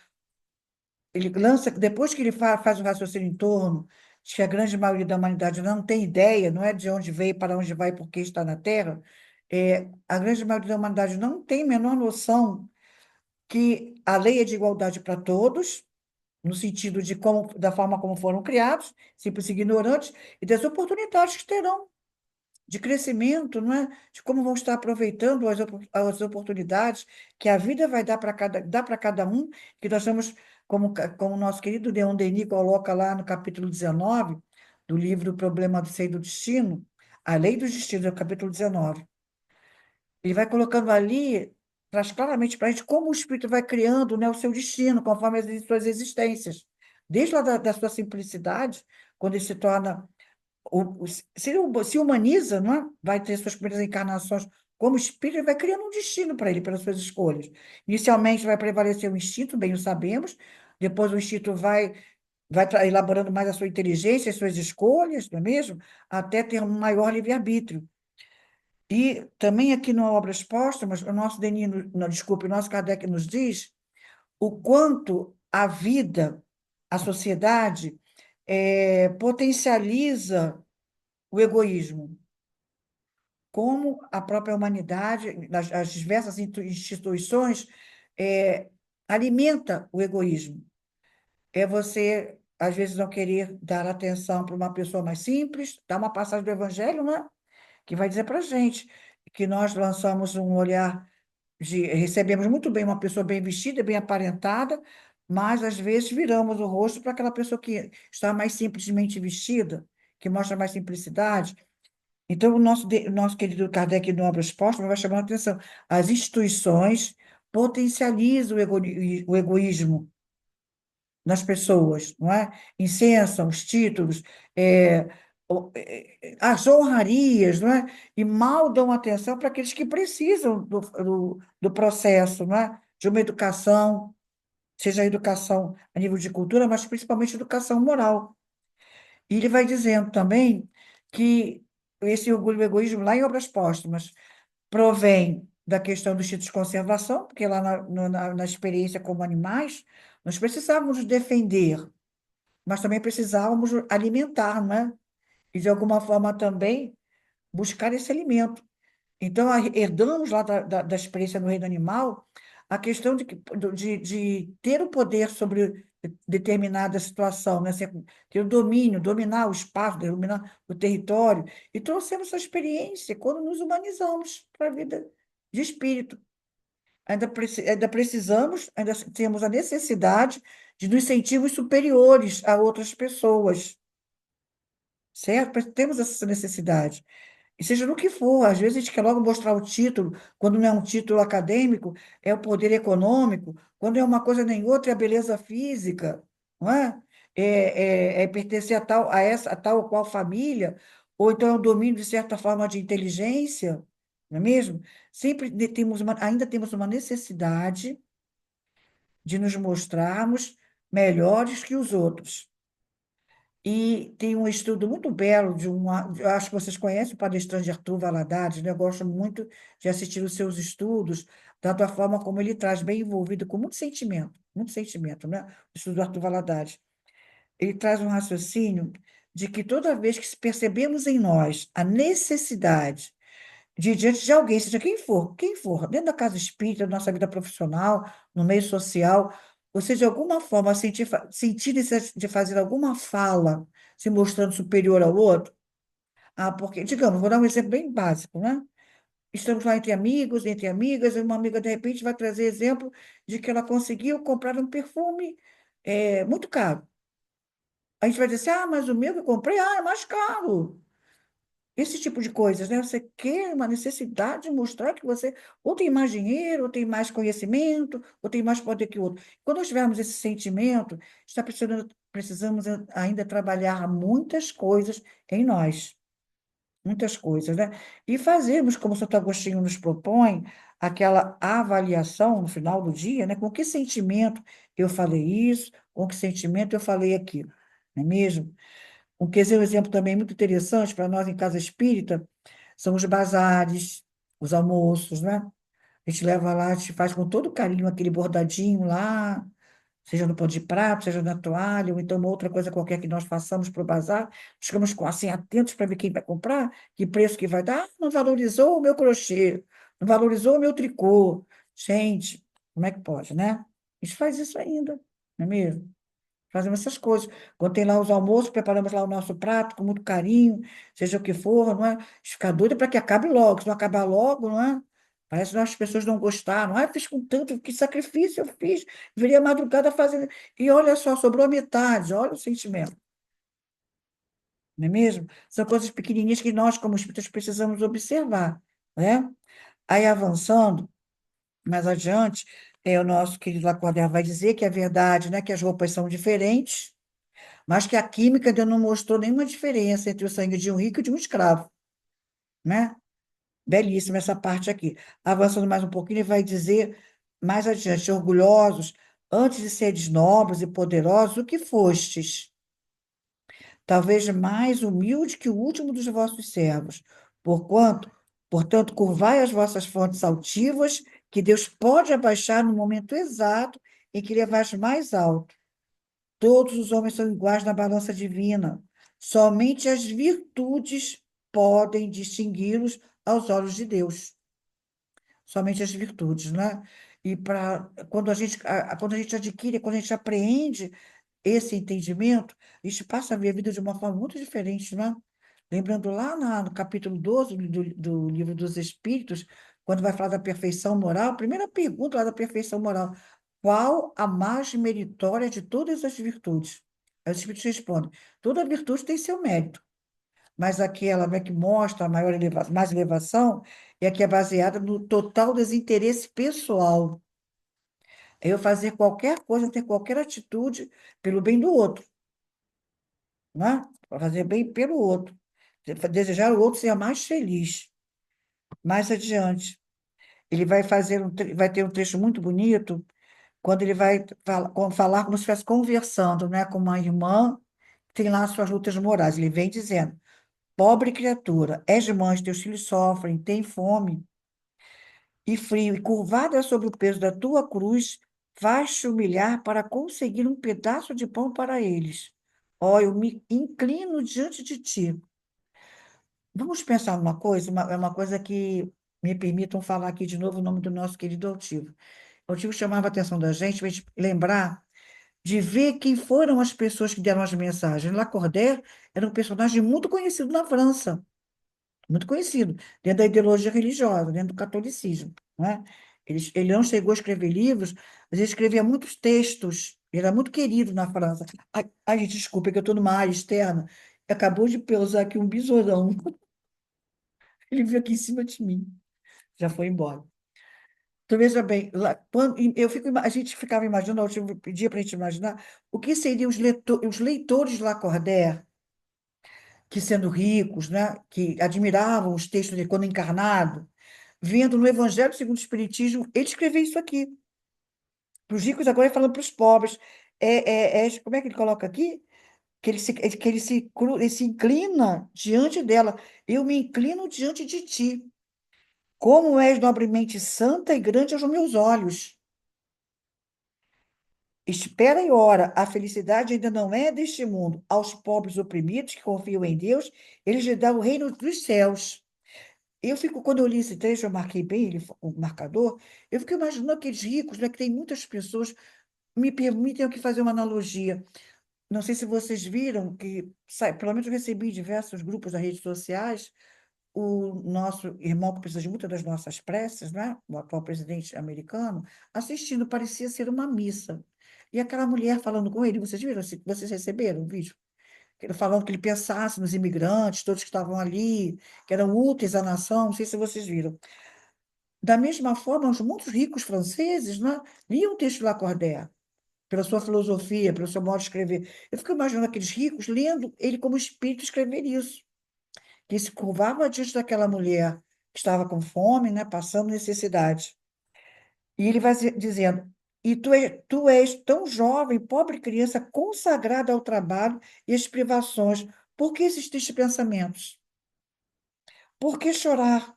ele lança, depois que ele faz o raciocínio em torno de que a grande maioria da humanidade não tem ideia, não é de onde veio, para onde vai, por que está na Terra, a grande maioria da humanidade não tem a menor noção que a lei é de igualdade para todos, no sentido de como, da forma como foram criados, simples ignorantes, e das oportunidades que terão de crescimento, não é? De como vão estar aproveitando as oportunidades que a vida vai dar para cada um, que nós estamos, como o nosso querido Leon Denis coloca lá no capítulo 19 do livro O Problema do Ser e do Destino, a Lei dos Destinos, é o capítulo 19. Ele vai colocando ali, traz claramente para a gente como o espírito vai criando, né, o seu destino, conforme as suas existências. Desde lá da sua simplicidade, quando ele se torna, se humaniza, não é? Vai ter suas primeiras encarnações como espírito, ele vai criando um destino para ele, pelas suas escolhas. Inicialmente vai prevalecer o instinto, bem o sabemos, depois o instinto vai elaborando mais a sua inteligência, as suas escolhas, não é mesmo? Até ter um maior livre-arbítrio. E também aqui no Obras Póstumas, o nosso Denis, não, desculpe, o nosso Kardec nos diz o quanto a vida, a sociedade, potencializa o egoísmo, como a própria humanidade, as diversas instituições, alimenta o egoísmo. É você, às vezes, não querer dar atenção para uma pessoa mais simples, dá uma passagem do Evangelho, né? Que vai dizer para a gente que nós lançamos um olhar recebemos muito bem uma pessoa bem vestida, bem aparentada, mas às vezes viramos o rosto para aquela pessoa que está mais simplesmente vestida, que mostra mais simplicidade. Então, o nosso querido Kardec, no Obras Póstumas, vai chamando a atenção. As instituições potencializam o egoísmo nas pessoas, não é? Incensam os títulos, as honrarias, não é? E mal dão atenção para aqueles que precisam do processo, não é? De uma educação, seja a educação a nível de cultura, mas principalmente educação moral. E ele vai dizendo também que esse orgulho e egoísmo, lá em Obras Póstumas, provém da questão dos títulos de conservação, porque lá na experiência como animais, nós precisávamos nos defender, mas também precisávamos alimentar, né? E, de alguma forma, também buscar esse alimento. Então, herdamos lá da experiência no reino animal a questão de ter o poder sobre determinada situação, né? Ter o domínio, dominar o espaço, dominar o território. E trouxemos essa experiência quando nos humanizamos para a vida de espírito. Ainda precisamos, ainda temos a necessidade de nos sentirmos superiores a outras pessoas, certo? Temos essa necessidade. E seja no que for, às vezes a gente quer logo mostrar o título, quando não é um título acadêmico, é o poder econômico, quando é uma coisa nem outra, é a beleza física, não é? É pertencer a tal ou qual família, ou então é o domínio, de certa forma, de inteligência, não é mesmo? Ainda temos uma necessidade de nos mostrarmos melhores que os outros. E tem um estudo muito belo eu acho que vocês conhecem o palestrante Arthur Valadares, né? Eu gosto muito de assistir os seus estudos, dada a forma como ele traz, bem envolvido, com muito sentimento, né? O estudo do Arthur Valadares. Ele traz um raciocínio de que toda vez que percebemos em nós a necessidade de, diante de alguém, seja quem for, dentro da casa espírita, da nossa vida profissional, no meio social, ou seja, de alguma forma sentir necessidade de fazer alguma fala se mostrando superior ao outro. Porque, digamos, vou dar um exemplo bem básico, né? Estamos lá entre amigos, entre amigas, e uma amiga, de repente, vai trazer exemplo de que ela conseguiu comprar um perfume muito caro. A gente vai dizer assim, mas o meu que eu comprei, é mais caro. Esse tipo de coisas, né? Você quer uma necessidade de mostrar que você ou tem mais dinheiro, ou tem mais conhecimento, ou tem mais poder que o outro. Quando nós tivermos esse sentimento, precisamos ainda trabalhar muitas coisas em nós, muitas coisas, né? E fazermos, como o Santo Agostinho nos propõe, aquela avaliação no final do dia, né? Com que sentimento eu falei isso, com que sentimento eu falei aquilo, não é mesmo? Quer dizer, um exemplo também muito interessante para nós em casa espírita são os bazares, os almoços, né? A gente leva lá, a gente faz com todo carinho aquele bordadinho lá, seja no pão de prato, seja na toalha, ou então uma outra coisa qualquer que nós façamos para o bazar. Ficamos assim atentos para ver quem vai comprar, que preço que vai dar. Não valorizou o meu crochê, não valorizou o meu tricô. Gente, como é que pode, né? A gente faz isso ainda, não é mesmo? Fazemos essas coisas. Quando tem lá os almoços, preparamos lá o nosso prato com muito carinho, seja o que for, não é? A gente fica doida para que acabe logo. Se não acabar logo, não é? Parece que as pessoas não gostaram. Eu fiz com tanto, que sacrifício eu fiz. Virei a madrugada fazendo. E olha só, sobrou a metade. Olha o sentimento, não é mesmo? São coisas pequenininhas que nós, como espíritas, precisamos observar, né? Aí, avançando, mais adiante, o nosso querido Lacordaire vai dizer que é verdade, né? Que as roupas são diferentes, mas que a química ainda não mostrou nenhuma diferença entre o sangue de um rico e de um escravo, né? Belíssima essa parte aqui. Avançando mais um pouquinho, ele vai dizer mais adiante: orgulhosos, antes de seres nobres e poderosos, o que fostes? Talvez mais humilde que o último dos vossos servos. Porquanto, portanto, curvai as vossas fontes altivas, que Deus pode abaixar no momento exato em que levais mais alto. Todos os homens são iguais na balança divina. Somente as virtudes podem distingui-los aos olhos de Deus. Somente as virtudes, né? E quando a gente adquire, quando a gente apreende esse entendimento, a gente passa a ver a vida de uma forma muito diferente, né? Lembrando lá no capítulo 12 do Livro dos Espíritos, quando vai falar da perfeição moral, a primeira pergunta lá da perfeição moral: qual a mais meritória de todas as virtudes? Aí os Espíritos respondem: toda virtude tem seu mérito, mas aquela, né, que mostra a mais elevação é a que é baseada no total desinteresse pessoal. É eu fazer qualquer coisa, ter qualquer atitude pelo bem do outro, né? Para fazer bem pelo outro. Desejar o outro ser mais feliz. Mais adiante, ele vai ter um trecho muito bonito, quando ele vai falar como se estivesse conversando, né, com uma irmã que tem lá as suas lutas morais. Ele vem dizendo: pobre criatura, és mãe, teus filhos sofrem, têm fome, e frio, e curvada sobre o peso da tua cruz, vais-te humilhar para conseguir um pedaço de pão para eles. Ó, eu me inclino diante de ti. Vamos pensar numa coisa, é uma coisa que me permitam falar aqui de novo o nome do nosso querido Altivo. O Altivo chamava a atenção da gente para a gente lembrar de ver quem foram as pessoas que deram as mensagens. Lacordaire era um personagem muito conhecido na França, muito conhecido, dentro da ideologia religiosa, dentro do catolicismo, não é? Ele não chegou a escrever livros, mas ele escrevia muitos textos, ele era muito querido na França. Ai, gente, desculpa, é que eu estou numa área externa, acabou de pousar aqui um besourão, ele veio aqui em cima de mim, já foi embora. Então, veja bem, a gente ficava imaginando, eu pedia para a gente imaginar o que seriam os leitores de Lacordaire, que sendo ricos, né, que admiravam os textos dele quando encarnado, vendo no Evangelho segundo o Espiritismo, ele escreveu isso aqui. Para os ricos, agora ele falando para os pobres. Como é que ele coloca aqui? Ele se inclina diante dela. Eu me inclino diante de ti. Como és nobremente santa e grande aos meus olhos. Espera e ora, a felicidade ainda não é deste mundo. Aos pobres oprimidos que confiam em Deus, ele lhe dá o reino dos céus. Quando eu li esse trecho, eu marquei bem o marcador, eu fico imaginando aqueles ricos, né, que tem muitas pessoas, me permitem aqui fazer uma analogia. Não sei se vocês viram que, pelo menos eu recebi em diversos grupos das redes sociais, o nosso irmão, que precisa de muitas das nossas preces, né, o atual presidente americano, assistindo, parecia ser uma missa. E aquela mulher falando com ele, vocês viram? Vocês receberam o vídeo? Ele falando que ele pensasse nos imigrantes, todos que estavam ali, que eram úteis à nação, não sei se vocês viram. Da mesma forma, os muitos ricos franceses, né, liam o texto de Lacordaire, pela sua filosofia, pelo seu modo de escrever. Eu fico imaginando aqueles ricos lendo ele como espírito escrever isso, que se curvava diante daquela mulher que estava com fome, né, passando necessidade. E ele vai dizendo: e tu és tão jovem, pobre criança, consagrada ao trabalho e às privações. Por que esses tristes pensamentos? Por que chorar?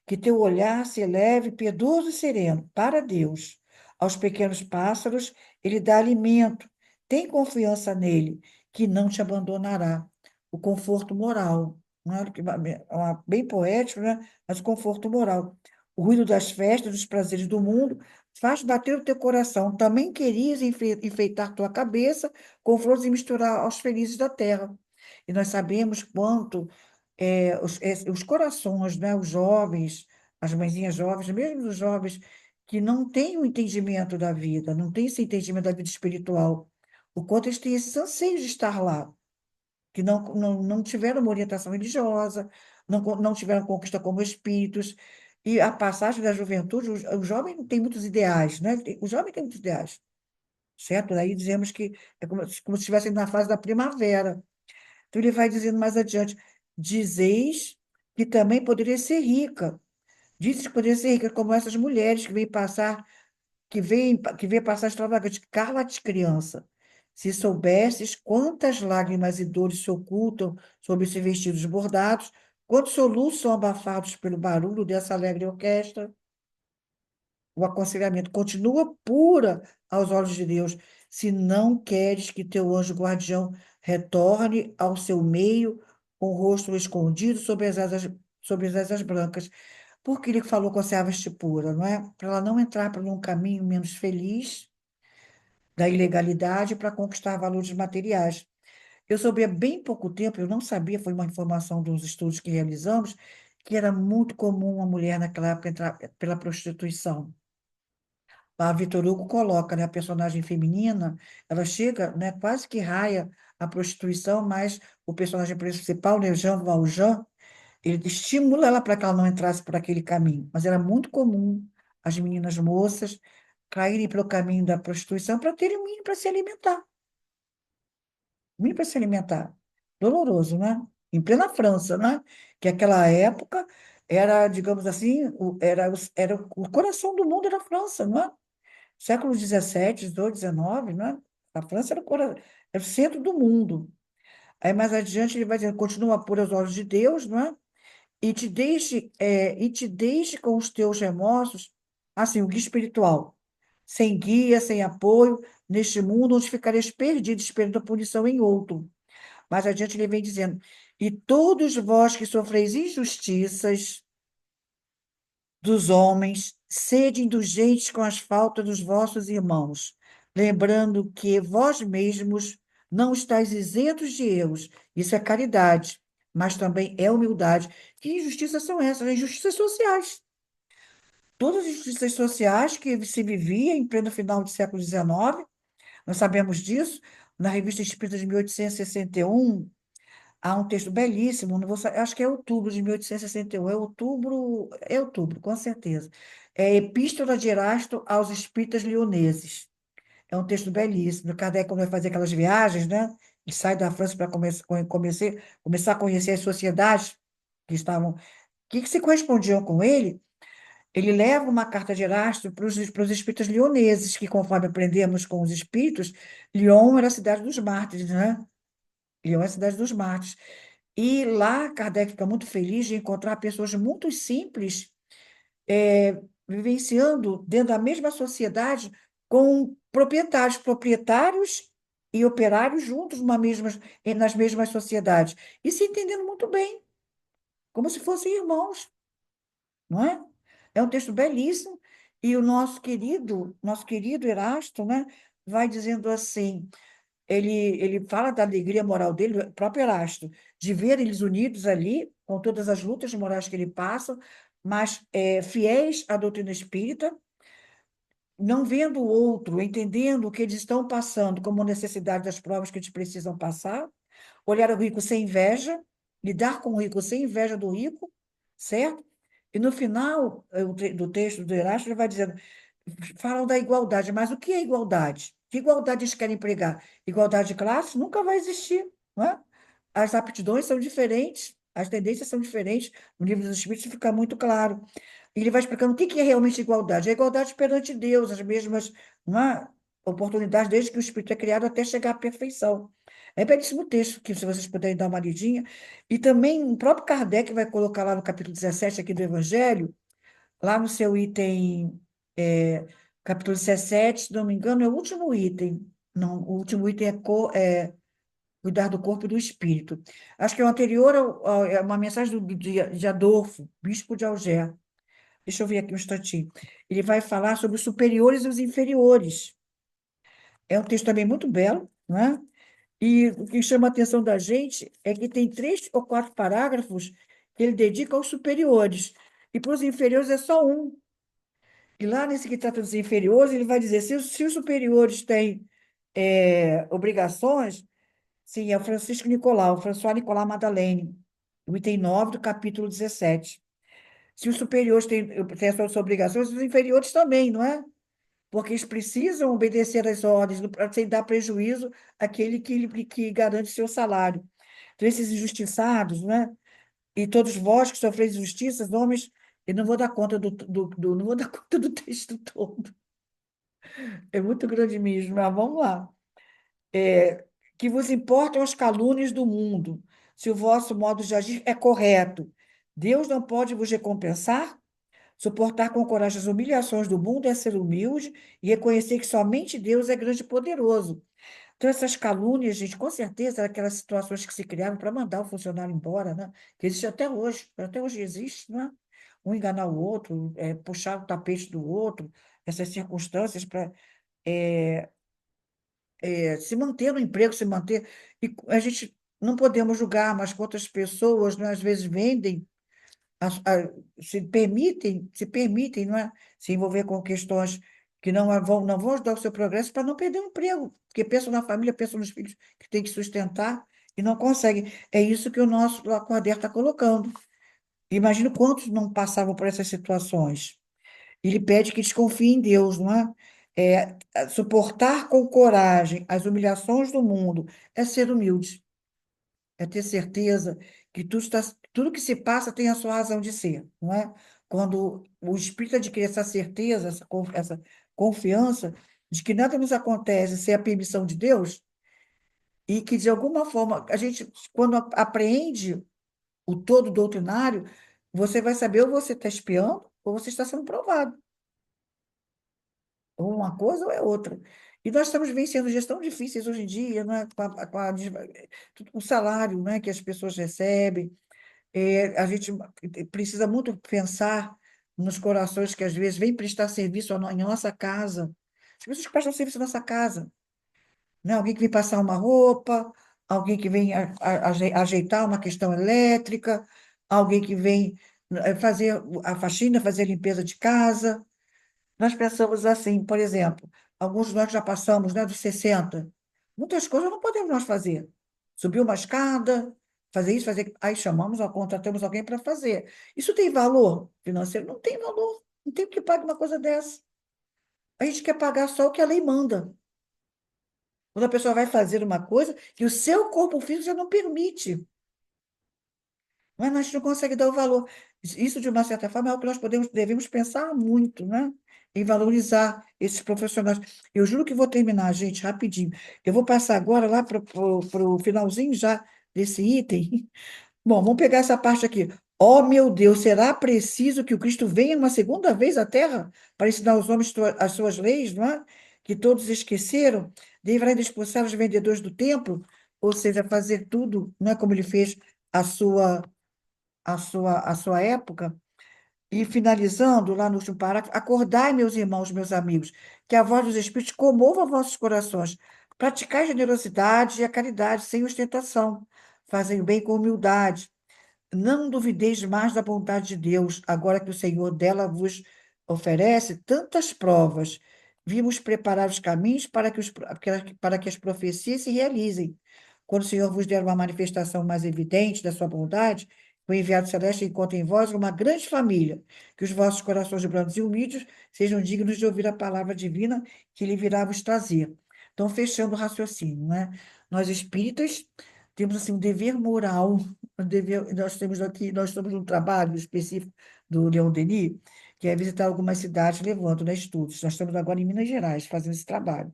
Que teu olhar se eleve piedoso e sereno para Deus. Aos pequenos pássaros, ele dá alimento. Tem confiança nele, que não te abandonará. O conforto moral, né? Bem poético, né? Mas o conforto moral. O ruído das festas, dos prazeres do mundo, faz bater o teu coração. Também querias enfeitar tua cabeça com flores e misturar aos felizes da terra. E nós sabemos quanto os corações, né, os jovens, as mãezinhas jovens, mesmo os jovens que não têm o entendimento da vida, não têm esse entendimento da vida espiritual, o quanto eles têm esse anseio de estar lá, que não tiveram uma orientação religiosa, não tiveram conquista como espíritos, e a passagem da juventude, o jovem tem muitos ideais, né? O jovem tem muitos ideais, certo? Daí dizemos que é como se estivesse na fase da primavera. Então, ele vai dizendo mais adiante: dizeis que também poderia ser rica. Dizes que poderia ser rica, como essas mulheres que vêm passar extravagante. Cala-te, criança. Se soubesses quantas lágrimas e dores se ocultam sob esses vestidos bordados, quantos soluços são abafados pelo barulho dessa alegre orquestra. O aconselhamento continua pura aos olhos de Deus, se não queres que teu anjo guardião retorne ao seu meio com o rosto escondido sobre as asas brancas. Porque ele falou conserva-te pura, não é? Para ela não entrar por um caminho menos feliz da ilegalidade para conquistar valores materiais. Eu soube há bem pouco tempo, eu não sabia, foi uma informação dos estudos que realizamos, que era muito comum uma mulher naquela época entrar pela prostituição. A Vitor Hugo coloca, né, a personagem feminina, ela chega, né, quase que raia a prostituição, mas o personagem principal, né, Jean Valjean, ele estimula ela para que ela não entrasse por aquele caminho. Mas era muito comum as meninas moças caírem pelo caminho da prostituição para terem mínimo para se alimentar. Mínimo para se alimentar. Doloroso, né? Em plena França, né? Que aquela época era, digamos assim, era o coração do mundo era a França, não é? Século XVII, XVIII, XIX, né? A França era o centro do mundo. Aí mais adiante ele vai dizer, continua pura aos olhos de Deus, não é? E te deixe com os teus remorsos assim, o guia espiritual. Sem guia, sem apoio, neste mundo onde ficareis perdidos, esperando a punição em outro. Mais adiante ele vem dizendo: e todos vós que sofreis injustiças dos homens, sede indulgentes com as faltas dos vossos irmãos, lembrando que vós mesmos não estáis isentos de erros. Isso é caridade, mas também é humildade. Que injustiças são essas? Injustiças sociais. Todas as injustiças sociais que se vivia em pleno final do século XIX, nós sabemos disso. Na Revista Espírita de 1861, há um texto belíssimo, não vou, acho que é outubro de 1861, é outubro, com certeza. É Epístola de Erasto aos Espíritas Lioneses. É um texto belíssimo. Kardec, quando vai fazer aquelas viagens, né? E sai da França para começar a conhecer as sociedades que se correspondiam com ele. Ele leva uma carta de Erasto para os espíritas lioneses, que, conforme aprendemos com os espíritos, Lyon era a cidade dos mártires, né? Lyon é a cidade dos mártires. E lá, Kardec fica muito feliz de encontrar pessoas muito simples, vivenciando dentro da mesma sociedade, com proprietários e operários juntos nas mesmas sociedades, e se entendendo muito bem, como se fossem irmãos, não é? É um texto belíssimo, e o nosso querido Erasto, né, vai dizendo assim, ele fala da alegria moral dele, o próprio Erasto, de ver eles unidos ali, com todas as lutas morais que ele passa, mas fiéis à doutrina espírita, não vendo o outro, entendendo o que eles estão passando como necessidade das provas que eles precisam passar, olhar o rico sem inveja, lidar com o rico sem inveja do rico, certo? E no final do texto do Erasto, ele vai dizendo, falam da igualdade, mas o que é igualdade? Que igualdade eles querem pregar? Igualdade de classe nunca vai existir, não é? As aptidões são diferentes, as tendências são diferentes, no livro dos Espíritos fica muito claro. E ele vai explicando o que é realmente igualdade. É igualdade perante Deus, as mesmas, não é, oportunidades desde que o Espírito é criado até chegar à perfeição. É belíssimo texto, que se vocês puderem dar uma lidinha. E também o próprio Kardec vai colocar lá no capítulo 17 aqui do Evangelho, lá no seu item, capítulo 17, se não me engano, é o último item. Não, o último item é cuidar do corpo e do espírito. Acho que é o anterior, é uma mensagem de Adolfo, bispo de Alger. Deixa eu ver aqui um instantinho. Ele vai falar sobre os superiores e os inferiores. É um texto também muito belo, não é? E o que chama a atenção da gente é que tem 3 ou 4 parágrafos que ele dedica aos superiores, e para os inferiores é só um. E lá nesse que trata dos inferiores, ele vai dizer, se os superiores têm obrigações, sim, é o Francisco Nicolau, François Nicolas Madeleine, o item 9 do capítulo 17. Se os superiores têm as suas obrigações, os inferiores também, não é? Porque eles precisam obedecer às ordens, sem dar prejuízo àquele que garante seu salário. Então, esses injustiçados, né? E todos vós que sofreis injustiças, homens, eu não vou dar conta não vou dar conta do texto todo. É muito grande mesmo, mas vamos lá. Que vos importam as calúnias do mundo, se o vosso modo de agir é correto. Deus não pode vos recompensar? Suportar com coragem as humilhações do mundo é ser humilde e reconhecer que somente Deus é grande e poderoso. Então, essas calúnias, gente, com certeza, eram aquelas situações que se criaram para mandar o funcionário embora, né? Que existe até hoje existe, né? Um enganar o outro, puxar o tapete do outro, essas circunstâncias para se manter no emprego, se manter. E a gente não podemos julgar, mas quantas pessoas, né, às vezes vendem se permitem, não é? Se envolver com questões que não vão ajudar o seu progresso para não perder o emprego, porque pensam na família, pensam nos filhos que tem que sustentar e não conseguem. É isso que o nosso Lacordaire está colocando. Imagino quantos não passavam por essas situações. Ele pede que desconfie em Deus, não é? Suportar com coragem as humilhações do mundo é ser humilde, é ter certeza que tudo que se passa tem a sua razão de ser, não é? Quando o espírito adquire essa certeza, essa confiança de que nada nos acontece sem a permissão de Deus, e que, de alguma forma, a gente, quando apreende o todo doutrinário, você vai saber ou você está espiando ou você está sendo provado. ou uma coisa ou é outra. E nós estamos vivenciando dias tão difíceis hoje em dia, né? O salário, né, que as pessoas recebem. A gente precisa muito pensar nos corações que às vezes vêm prestar serviço em nossa casa. As pessoas que prestam serviço na nossa casa, né? Alguém que vem passar uma roupa, alguém que vem ajeitar uma questão elétrica, alguém que vem fazer a faxina, fazer a limpeza de casa. Nós pensamos assim, por exemplo, alguns de nós já passamos, né, dos 60. Muitas coisas não podemos nós fazer. Subir uma escada, fazer isso, fazer. Aí chamamos, contratamos alguém para fazer. Isso tem valor financeiro? Não tem valor. Não tem o que pagar uma coisa dessa. A gente quer pagar só o que a lei manda. Quando a pessoa vai fazer uma coisa que o seu corpo físico já não permite. Mas a gente não consegue dar o valor. Isso, de uma certa forma, é o que nós devemos pensar muito, né? Em valorizar esses profissionais. Eu juro que vou terminar, gente, rapidinho. Eu vou passar agora lá para o finalzinho já desse item. Bom, vamos pegar essa parte aqui. Oh, meu Deus, será preciso que o Cristo venha uma segunda vez à Terra para ensinar os homens as suas leis, não é? Que todos esqueceram? Deverá expulsar os vendedores do templo, ou seja, fazer tudo, não é como ele fez a sua a sua época. E finalizando, lá no último parágrafo, acordai, meus irmãos, meus amigos, que a voz dos Espíritos comova vossos corações. Praticai a generosidade e a caridade sem ostentação. Fazem o bem com humildade. Não duvideis mais da vontade de Deus, agora que o Senhor dela vos oferece tantas provas. Vimos preparar os caminhos para que as profecias se realizem. Quando o Senhor vos der uma manifestação mais evidente da sua bondade, o enviado celeste encontre em vós uma grande família, que os vossos corações brandos e humildes sejam dignos de ouvir a palavra divina que ele virá vos trazer. Então, fechando o raciocínio, né? Nós espíritas temos assim um dever moral. Nós estamos num trabalho específico do Leon Denis, que é visitar algumas cidades levando, né, estudos. Nós estamos agora em Minas Gerais fazendo esse trabalho.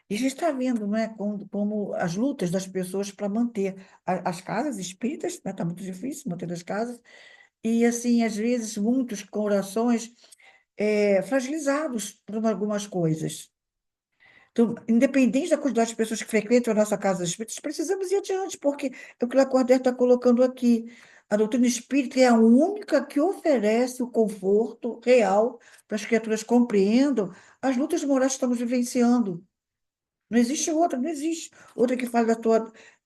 E a gente está vendo, né, como as lutas das pessoas para manter as casas espíritas, né, está muito difícil manter as casas, e assim, às vezes, muitos corações fragilizados por algumas coisas. Então, independente da quantidade de pessoas que frequentam a nossa casa espírita, precisamos ir adiante, porque é o que Lacordaire está colocando aqui. A doutrina espírita é a única que oferece o conforto real para as criaturas compreendam as lutas morais que estamos vivenciando. Não existe outra, não existe outra que fale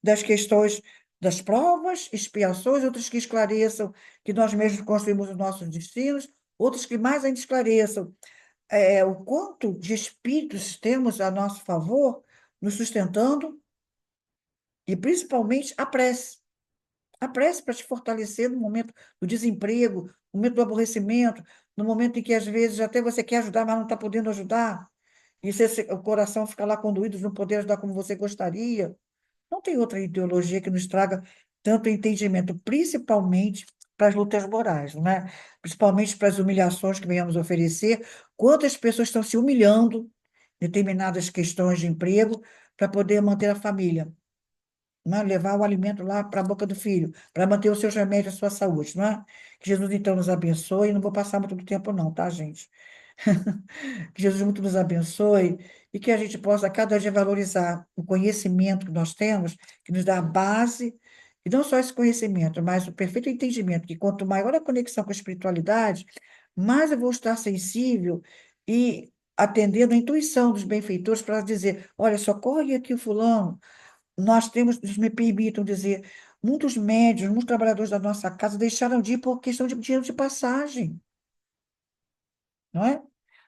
das questões das provas, expiações, outras que esclareçam que nós mesmos construímos os nossos destinos, outras que mais ainda esclareçam o quanto de espíritos temos a nosso favor, nos sustentando, e principalmente a prece. A prece para te fortalecer no momento do desemprego, no momento do aborrecimento, no momento em que, às vezes, até você quer ajudar, mas não está podendo ajudar, e o coração fica lá conduído, não poder ajudar como você gostaria. Não tem outra ideologia que nos traga tanto entendimento, principalmente para as lutas morais, não é? Principalmente para as humilhações que venhamos oferecer. Quantas pessoas estão se humilhando em determinadas questões de emprego para poder manter a família, não é? Levar o alimento lá para a boca do filho, para manter os seus remédios, a sua saúde, não é? Que Jesus, então, nos abençoe. Não vou passar muito do tempo, não, tá, gente? Que Jesus muito nos abençoe e que a gente possa cada dia valorizar o conhecimento que nós temos, que nos dá a base, e não só esse conhecimento, mas o perfeito entendimento, que quanto maior a conexão com a espiritualidade, mais eu vou estar sensível e atendendo a intuição dos benfeitores para dizer, olha, socorre aqui o fulano. Nós temos, me permitam dizer, muitos médios, muitos trabalhadores da nossa casa deixaram de ir por questão de dinheiro de passagem, não é?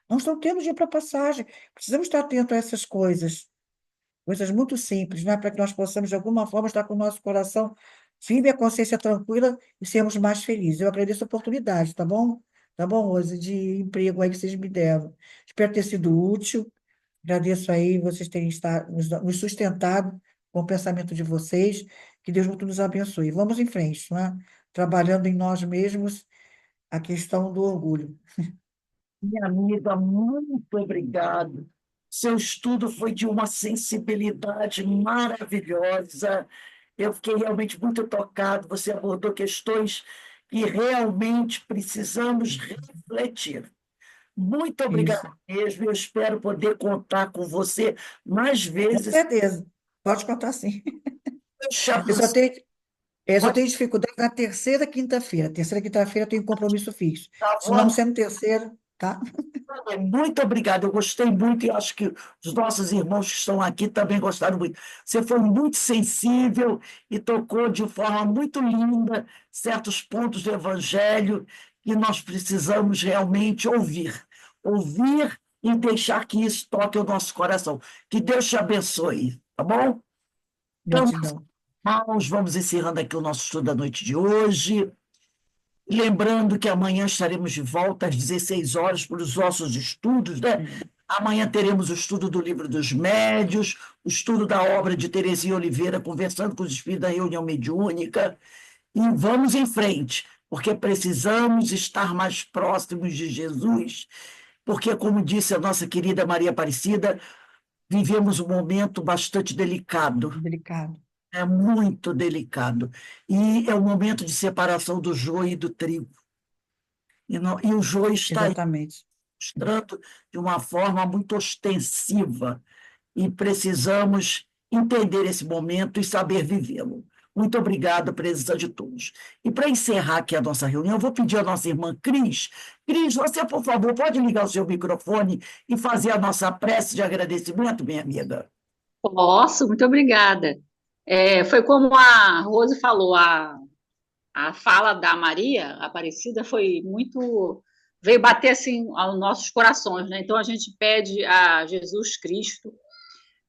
Não estão tendo dinheiro para passagem. Precisamos estar atentos a essas coisas, coisas muito simples, né? Para que nós possamos, de alguma forma, estar com o nosso coração firme, a consciência tranquila e sermos mais felizes. Eu agradeço a oportunidade, tá bom? Tá bom, Rose, de emprego aí que vocês me deram. Espero ter sido útil. Agradeço aí vocês terem nos sustentado com o pensamento de vocês. Que Deus muito nos abençoe. Vamos em frente, né? Trabalhando em nós mesmos a questão do orgulho.
Minha amiga, muito obrigado. Seu estudo foi de uma sensibilidade maravilhosa. Eu fiquei realmente muito tocado. Você abordou questões que realmente precisamos refletir. Muito
Isso,
obrigada mesmo. Eu espero poder contar com você mais
com
vezes.
certeza. Pode contar sim.
Deus te
Eu só
abençoe.
tenho, eu só tenho dificuldade na terceira quinta-feira. Terceira quinta-feira eu tenho um compromisso fixo. Se não sendo terceira, tá?
Muito obrigada, eu gostei muito e acho que os nossos irmãos que estão aqui também gostaram muito. Você foi muito sensível e tocou de forma muito linda certos pontos do Evangelho que nós precisamos realmente ouvir. Ouvir e deixar que isso toque o nosso coração. Que Deus te abençoe, tá bom? Então, meus
Gratidão.
irmãos, vamos encerrando aqui o nosso estudo da noite de hoje. Lembrando que amanhã estaremos de volta às 16 horas para os nossos estudos, né?
É,
Amanhã teremos o estudo do Livro dos Médios, o estudo da obra de Terezinha Oliveira, conversando com os espíritos da reunião mediúnica, e vamos em frente, porque precisamos estar mais próximos de Jesus, porque, como disse a nossa querida Maria Aparecida, vivemos um momento bastante delicado,
delicado.
é muito delicado, e é um momento de separação do joio e do trigo. E o joio está aí
Exatamente.
mostrando de uma forma muito ostensiva e precisamos entender esse momento e saber vivê-lo. Muito obrigada, presença de todos. E para encerrar aqui a nossa reunião, eu vou pedir à nossa irmã Cris. Cris, você, por favor, pode ligar o seu microfone e fazer a nossa prece de agradecimento, minha amiga?
Posso, muito obrigada. Foi como a Rose falou, a fala da Maria Aparecida foi muito, veio bater assim aos nossos corações, né? Então a gente pede a Jesus Cristo,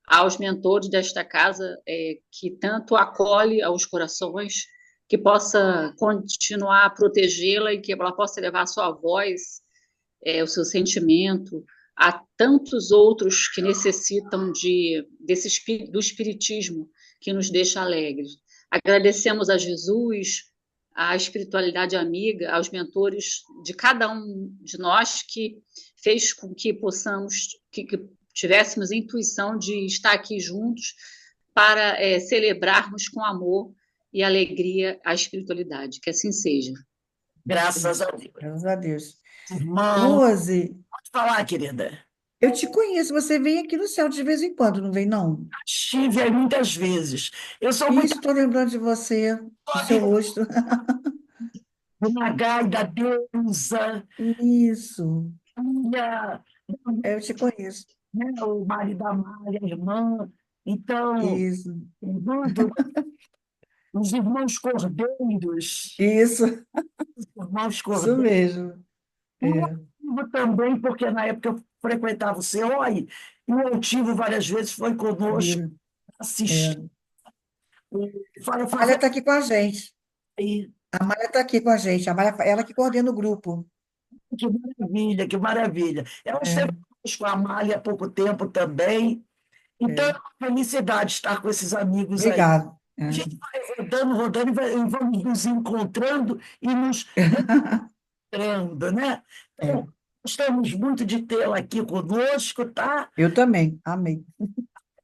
aos mentores desta casa, que tanto acolhe aos corações, que possa continuar a protegê-la e que ela possa levar a sua voz, o seu sentimento, a tantos outros que necessitam do espiritismo que nos deixa alegres. Agradecemos a Jesus, à espiritualidade amiga, aos mentores de cada um de nós que fez com que possamos, que tivéssemos intuição de estar aqui juntos para celebrarmos com amor e alegria a espiritualidade. Que assim seja.
Graças a
Isso.
Deus.
Graças a Deus.
Irmão,
Rose,
pode falar, querida.
eu te conheço. Você vem aqui no céu de vez em quando, não vem, não?
Estive aí muitas vezes. Eu sou muito
Isso, estou lembrando de você, do seu
amiga
rosto.
do Nagai, da deusa,
Isso,
filha,
eu te conheço.
né, o marido da Maria, a irmã. Então,
Isso,
tudo, os irmãos Cordeiros,
isso,
os irmãos
isso
Cordeiros.
mesmo.
E o
É,
Altivo também, porque na época eu frequentava o COI, e o Altivo várias vezes foi conosco
vira.
assistir.
É.
Fala,
A Malha
fazer
está aqui com a gente.
aí.
A Malha está aqui com a gente. A Malha, ela que coordena o grupo.
Que maravilha, que maravilha. Ela esteve
É,
conosco a Amália há pouco tempo também. Então, é
é.
uma felicidade estar com esses amigos aí.
Obrigado.
A
É.
gente vai rodando, rodando e vamos nos encontrando e nos encontrando, né?
É,
Então, gostamos muito de tê-la aqui conosco, tá?
eu também, amei.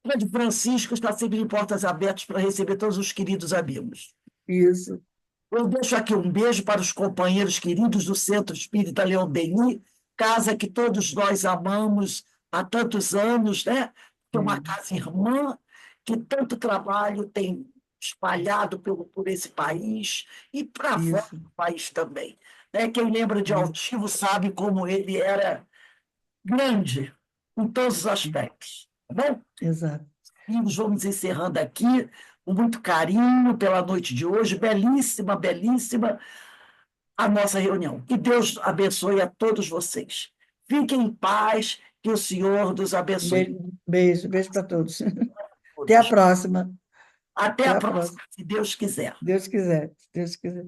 A de Francisco está sempre de portas abertas para receber todos os queridos amigos.
Isso,
Eu deixo aqui um beijo para os companheiros queridos do Centro Espírita Leão Denis, casa que todos nós amamos há tantos anos, né? É uma
é,
casa irmã que tanto trabalho tem espalhado por esse país e para fora
isso,
do país também. Né? Quem lembra de
é,
Altivo sabe como ele era grande em todos os
é,
aspectos. Tá bom?
exato.
Amigos, vamos encerrando aqui com muito carinho pela noite de hoje, belíssima, belíssima a nossa reunião. Que Deus abençoe a todos vocês. Fiquem em paz, que o Senhor nos abençoe
Beijo, beijo, beijo para todos.
a
Até a
todos.
próxima.
Até
Até
a
a
próxima,
próxima.
se Deus quiser.
Deus quiser, se Deus quiser.